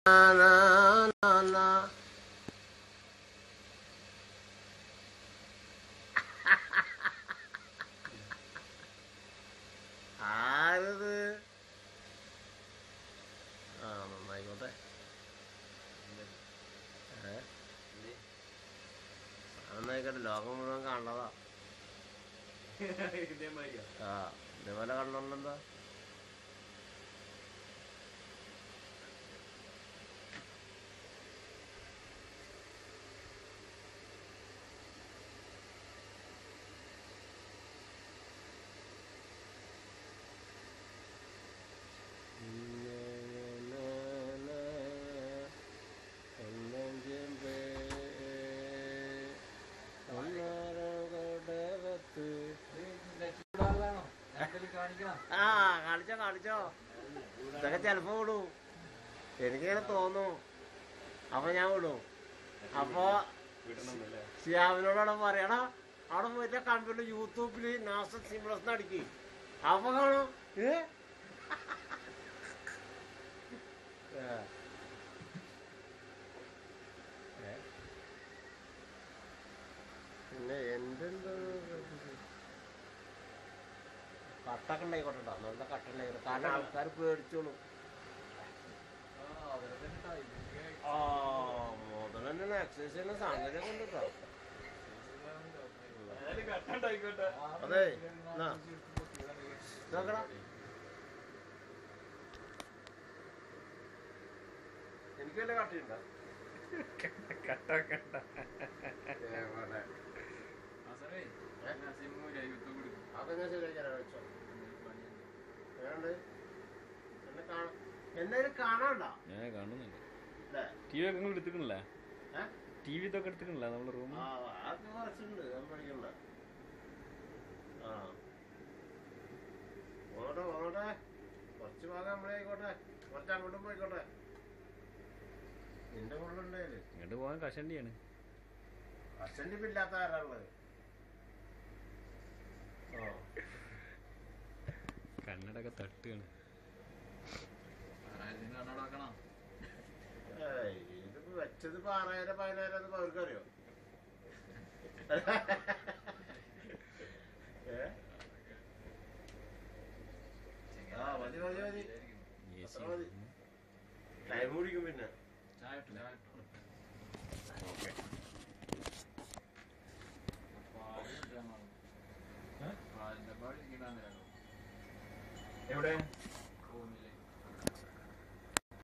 ആരത്? ആ നന്നായിക്കോട്ടെ. നന്നായിക്കോട്ടെ, ലോകം മുഴുവൻ കാണുന്നതാ. ആ ഇതേപോലെ കണ്ടോണ്ടെന്താ? ആ കാണിച്ചോ കാണിച്ചോ, ഇതൊക്കെ ചെലപ്പോ വിടും, എനിക്കിങ്ങനെ തോന്നും, അപ്പൊ ഞാൻ വിടും. അപ്പൊ ഷിയാബിനോടവിടെ പറയണ അവിടെ പോയിട്ട് കമ്പ്യൂട്ടർ യൂട്യൂബില് നാസർ സിംപ്ലസ് അടിക്ക്, അപ്പൊ കാണും. പിന്നെ എന്റെ കട്ടൊക്കെ ഉണ്ടായിക്കോട്ടെ, നല്ല കട്ട ഉണ്ടായിക്കോട്ടെ, കാരണം ആൾക്കാർ പേടിച്ചോളൂ. ആ മുതൽ തന്നെ എക്സസൈസ് ചെയ്യുന്ന സാങ്കേതികം ഉണ്ട് കേട്ടോ. അതെ നോക്കടാ, എനിക്ക് വല്ല കട്ടയുണ്ടോ? അതൊക്കെ ശരിയാക്കാൻ വെച്ചോ. എന്തായാലും കാണാണ്ടോ? കാണുന്നുണ്ട്. ടി വി ഒക്കെ നിങ്ങൾ എടുത്തിക്കണില്ലേ? ടി വി ഇതൊക്കെ എടുത്തിക്കണില്ല നമ്മുടെ റൂം? അതൊക്കെ കുറച്ചുണ്ട്, പഠിക്കണ്ട. ആ പോകട്ടെ പോകട്ടെ, കുറച്ച് ഭാഗം നമ്മളെ ആയിക്കോട്ടെ, കുറച്ച് അങ്ങോട്ടും പോയിക്കോട്ടെ. നിന്റെ കൊള്ളുണ്ടായാലും ഇങ്ങോട്ട് പോകാൻ കഷണ്ടിയാണ്. കഷണ്ടി ഇല്ലാത്ത ആരാളുള്ളത്? കണ്ണടൊക്കെ തട്ടുകയാണ്. ഇതിപ്പോ വെച്ചത് 6000 10,000 അവർക്കറിയോ? മതി മതി മതി, അത്ര മതി. ടൈം കുടിക്കും പിന്നെ. എവിടെ